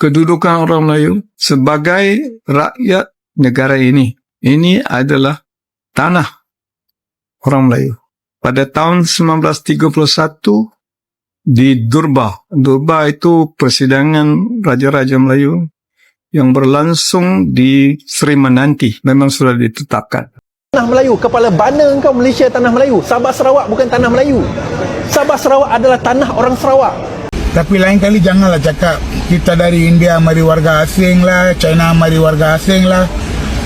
kedudukan orang Melayu sebagai rakyat negara ini. Ini adalah tanah orang Melayu. Pada tahun 1931 di Durba. Durba itu persidangan Raja-Raja Melayu yang berlangsung di Seri Menanti. Memang sudah ditetapkan. Tanah Melayu, kepala bana engkau Malaysia tanah Melayu. Sabah Sarawak bukan tanah Melayu. Sabah Sarawak adalah tanah orang Sarawak. Tapi lain kali janganlah cakap kita dari India mari warga asing lah, China mari warga asing lah.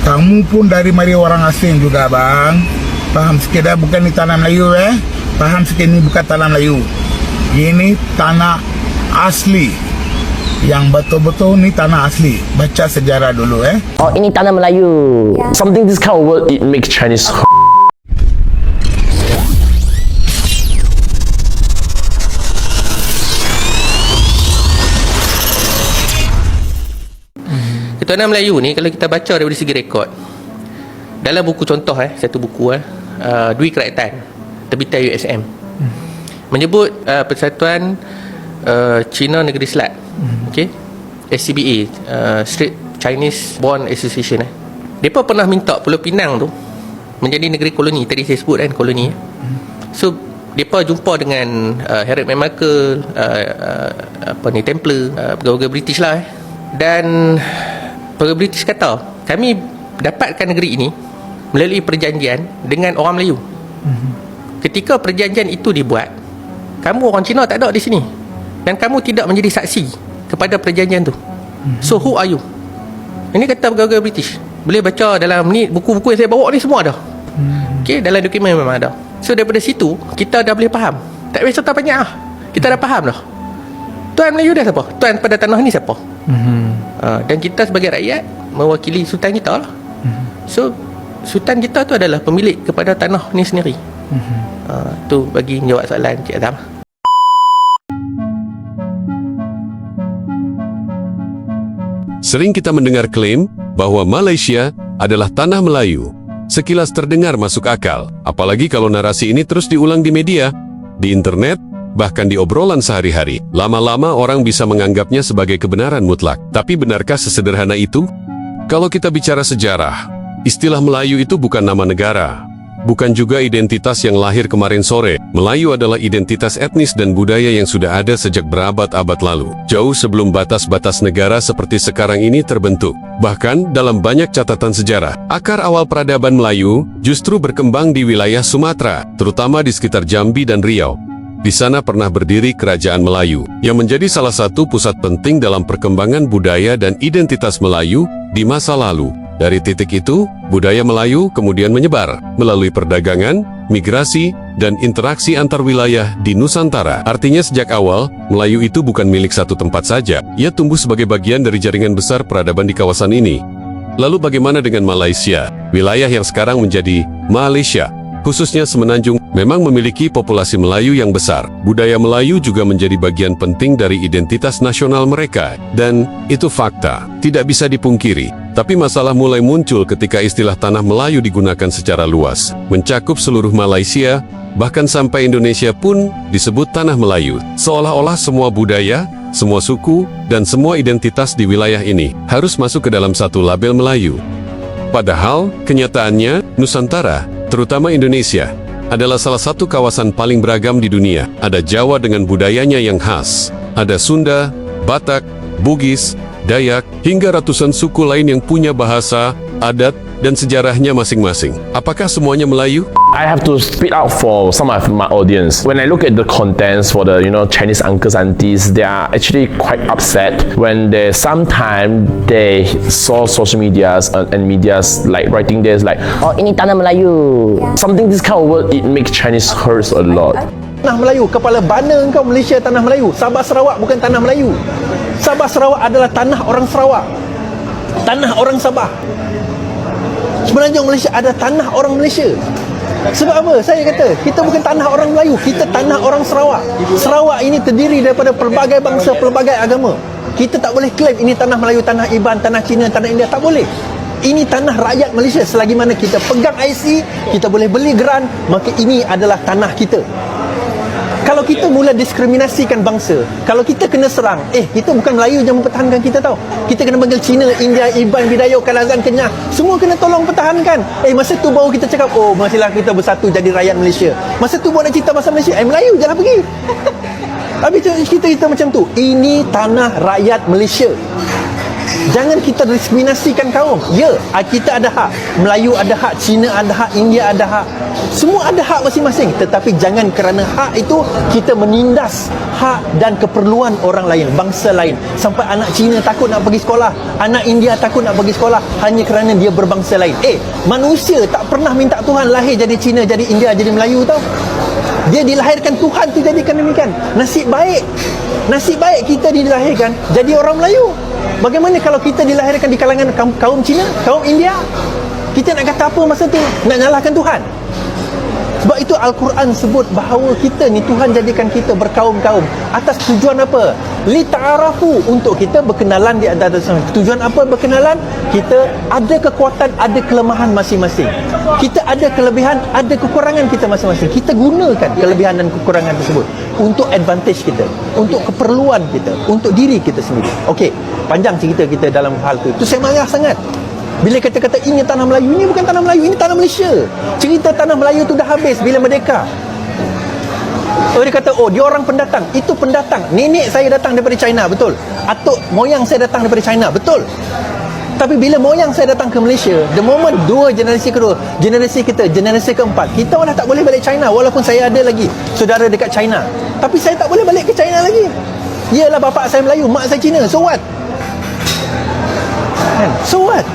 Kamu pun dari mari orang asing juga bang. Faham sikit dah, bukan ni tanah Melayu Faham sikit, ni bukan tanah Melayu. Ini tanah asli. Yang betul-betul ni tanah asli. Baca sejarah dulu Oh, ini tanah Melayu. Something this kind of word, it makes Chinese Tanah Melayu ni kalau kita baca dari segi rekod, dalam buku contoh satu buku Dwi Kerakyatan terbitan USM menyebut Persatuan Cina Negeri Selat, okey, SCBA, Straight Chinese Bond Association mereka pernah minta Pulau Pinang tu menjadi negeri koloni. Tadi saya sebut koloni. So mereka jumpa dengan Harriet Markle, Templar, pegawai British lah dan pegawai British kata, kami dapatkan negeri ini melalui perjanjian dengan orang Melayu. Ketika perjanjian itu dibuat, kamu orang Cina tak ada di sini dan kamu tidak menjadi saksi kepada perjanjian tu. So who are you? Ini kata pegawai British. Boleh baca dalam ni buku-buku yang saya bawa ni, semua ada. Okay, dalam dokumen memang ada. So daripada situ kita dah boleh faham. Tak payah cerita banyak lah, kita dah faham dah. Tuan Melayu dah siapa? Tuan pada tanah ni siapa? Dan kita sebagai rakyat mewakili sultan kita lah. So sultan kita tu adalah pemilik kepada tanah ni sendiri. Tu bagi jawab soalan Cik Azam. Sering kita mendengar klaim bahwa Malaysia adalah tanah Melayu. Sekilas terdengar masuk akal, apalagi kalau narasi ini terus diulang di media, di internet, bahkan di obrolan sehari-hari. Lama-lama orang bisa menganggapnya sebagai kebenaran mutlak. Tapi benarkah sesederhana itu? Kalau kita bicara sejarah, istilah Melayu itu bukan nama negara. Bukan juga identitas yang lahir kemarin sore. Melayu adalah identitas etnis dan budaya yang sudah ada sejak berabad-abad lalu. Jauh sebelum batas-batas negara seperti sekarang ini terbentuk. Bahkan dalam banyak catatan sejarah, akar awal peradaban Melayu justru berkembang di wilayah Sumatera, terutama di sekitar Jambi dan Riau. Di sana pernah berdiri Kerajaan Melayu, yang menjadi salah satu pusat penting dalam perkembangan budaya dan identitas Melayu di masa lalu. Dari titik itu, budaya Melayu kemudian menyebar melalui perdagangan, migrasi, dan interaksi antar wilayah di Nusantara. Artinya sejak awal, Melayu itu bukan milik satu tempat saja. Ia tumbuh sebagai bagian dari jaringan besar peradaban di kawasan ini. Lalu bagaimana dengan Malaysia? Wilayah yang sekarang menjadi Malaysia, khususnya Semenanjung, memang memiliki populasi Melayu yang besar. Budaya Melayu juga menjadi bagian penting dari identitas nasional mereka. Dan itu fakta, tidak bisa dipungkiri. Tapi masalah mulai muncul ketika istilah tanah Melayu digunakan secara luas, mencakup seluruh Malaysia, bahkan sampai Indonesia pun disebut tanah Melayu. Seolah-olah semua budaya, semua suku, dan semua identitas di wilayah ini harus masuk ke dalam satu label Melayu. Padahal, kenyataannya, Nusantara, terutama Indonesia, adalah salah satu kawasan paling beragam di dunia. Ada Jawa dengan budayanya yang khas, ada Sunda, Batak, Bugis, Dayak, hingga ratusan suku lain yang punya bahasa, adat, dan sejarahnya masing-masing. Apakah semuanya Melayu? I have to speak out for some of my audience. When I look at the contents for the Chinese uncles aunties, they are actually quite upset when they sometimes they saw social medias and medias like writing this like, oh, ini tanah Melayu. Something this kind of word, it makes Chinese hurts a lot. Tanah Melayu, kepala bana engkau Malaysia tanah Melayu. Sabah Sarawak bukan tanah Melayu. Sabah Sarawak adalah tanah orang Sarawak. Tanah orang Sabah. Semenanjung Malaysia ada tanah orang Malaysia. Sebab apa? Saya kata, kita bukan tanah orang Melayu, kita tanah orang Sarawak. Sarawak ini terdiri daripada pelbagai bangsa, pelbagai agama. Kita tak boleh klaim ini tanah Melayu, tanah Iban, tanah Cina, tanah India. Tak boleh. Ini tanah rakyat Malaysia. Selagi mana kita pegang IC, kita boleh beli geran, maka ini adalah tanah kita. Kalau Kalau kita mula diskriminasikan bangsa, kalau kita kena serang, kita bukan Melayu yang mempertahankan kita tau. Kita kena panggil Cina, India, Iban, Bidayuh, Kalazan, Kenyah, semua kena tolong pertahankan. Masa tu baru kita cakap, mestilah kita bersatu jadi rakyat Malaysia. Masa tu buat nak cerita pasal Malaysia, Melayu jangan pergi. Habis kita macam tu. Ini tanah rakyat Malaysia. Jangan kita diskriminasikan kaum. Ya, kita ada hak. Melayu ada hak, Cina ada hak, India ada hak. Semua ada hak masing-masing. Tetapi jangan kerana hak itu kita menindas hak dan keperluan orang lain, bangsa lain. Sampai anak Cina takut nak pergi sekolah, anak India takut nak pergi sekolah hanya kerana dia berbangsa lain. Manusia tak pernah minta Tuhan lahir jadi Cina, jadi India, jadi Melayu tau. Dia dilahirkan Tuhan tu jadikan demikian. Nasib baik kita dilahirkan jadi orang Melayu. Bagaimana kalau kita dilahirkan di kalangan kaum Cina, kaum India? Kita nak kata apa masa tu? Nak nyalahkan Tuhan? Sebab itu Al-Quran sebut bahawa kita ni Tuhan jadikan kita berkaum-kaum. Atas tujuan apa? Lita'arafu, untuk kita berkenalan di antara sama. Tujuan apa berkenalan? Kita ada kekuatan, ada kelemahan masing-masing. Kita ada kelebihan, ada kekurangan kita masing-masing. Kita gunakan kelebihan dan kekurangan tersebut untuk advantage kita, untuk keperluan kita, untuk diri kita sendiri. Okey, panjang cerita kita dalam hal tu. Tu saya marah sangat. Bila kata-kata ini tanah Melayu, ini bukan tanah Melayu, ini tanah Malaysia. Cerita tanah Melayu tu dah habis bila merdeka. Dia kata, dia orang pendatang. Itu pendatang. Nenek saya datang daripada China, betul. Atuk moyang saya datang daripada China, betul. Tapi bila moyang saya datang ke Malaysia, the moment dua generasi kedua, generasi kita, generasi keempat, kita dah tak boleh balik China. Walaupun saya ada lagi saudara dekat China, tapi saya tak boleh balik ke China lagi. Yelah, bapak saya Melayu, mak saya Cina, so what? So what?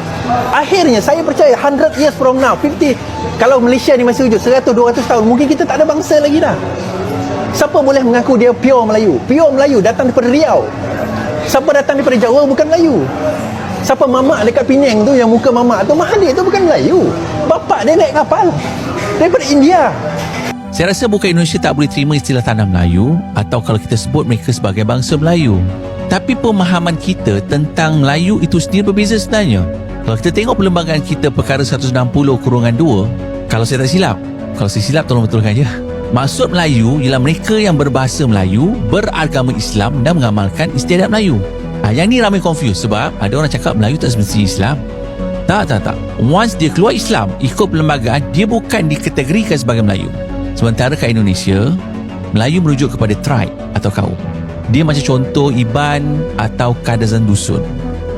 Akhirnya saya percaya 100 years from now, 50, kalau Malaysia ni masih wujud 100-200 tahun, mungkin kita tak ada bangsa lagi dah. Siapa boleh mengaku dia pure Melayu? Pure Melayu datang daripada Riau. Siapa datang daripada Jawa bukan Melayu. Siapa mamak dekat Penang tu, yang muka mamak tu, Mahathir tu bukan Melayu. Bapak dia naik kapal daripada India. Saya rasa bukan Indonesia tak boleh terima istilah tanah Melayu, atau kalau kita sebut mereka sebagai bangsa Melayu, tapi pemahaman kita tentang Melayu itu sendiri berbeza sebenarnya. Kalau kita tengok perlembagaan kita perkara 160/2, kalau saya tak silap, kalau saya silap tolong betulkan je. Maksud Melayu ialah mereka yang berbahasa Melayu, beragama Islam dan mengamalkan istiadat Melayu. Yang ni ramai confuse sebab ada orang cakap Melayu tak semestinya Islam. Tak. Once dia keluar Islam, ikut perlembagaan, dia bukan dikategorikan sebagai Melayu. Sementara kat Indonesia, Melayu merujuk kepada tribe atau kaum. Dia macam contoh Iban atau Kadazan Dusun.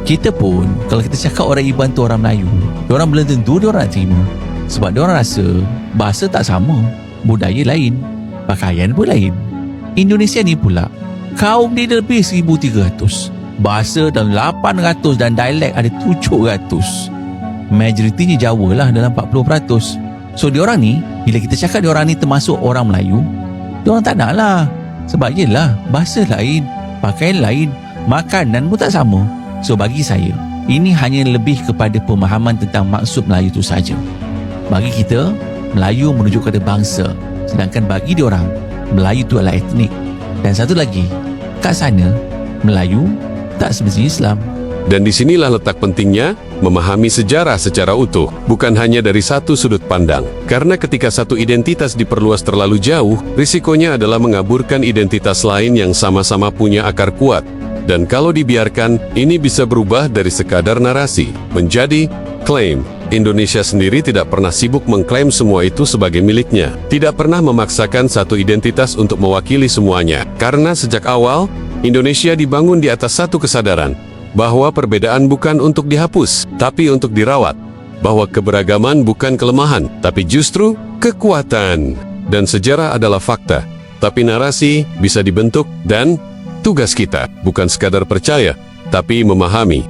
Kita pun, kalau kita cakap orang Iban tu orang Melayu, diorang belum tentu diorang nak terima. Sebab diorang rasa bahasa tak sama, budaya lain, pakaian pun lain. Indonesia ni pula, kaum dia lebih 1,300, bahasa dalam 800 dan dialek ada 700. Majoritinya Jawa lah dalam 40%. So diorang ni, bila kita cakap diorang ni termasuk orang Melayu, diorang tak nak lah. Sebab yelah, bahasa lain, pakaian lain, makanan pun tak sama. So bagi saya, ini hanya lebih kepada pemahaman tentang maksud Melayu itu saja. Bagi kita, Melayu merujuk kepada bangsa, sedangkan bagi diorang, Melayu itu adalah etnik. Dan satu lagi, kat sana, Melayu tak semestinya Islam. Dan disinilah letak pentingnya memahami sejarah secara utuh, bukan hanya dari satu sudut pandang. Karena ketika satu identitas diperluas terlalu jauh, risikonya adalah mengaburkan identitas lain yang sama-sama punya akar kuat. Dan kalau dibiarkan, ini bisa berubah dari sekadar narasi menjadi klaim. Indonesia sendiri tidak pernah sibuk mengklaim semua itu sebagai miliknya. Tidak pernah memaksakan satu identitas untuk mewakili semuanya. Karena sejak awal, Indonesia dibangun di atas satu kesadaran, bahwa perbedaan bukan untuk dihapus, tapi untuk dirawat. Bahwa keberagaman bukan kelemahan, tapi justru kekuatan. Dan sejarah adalah fakta, tapi narasi bisa dibentuk, dan tugas kita bukan sekadar percaya, tapi memahami.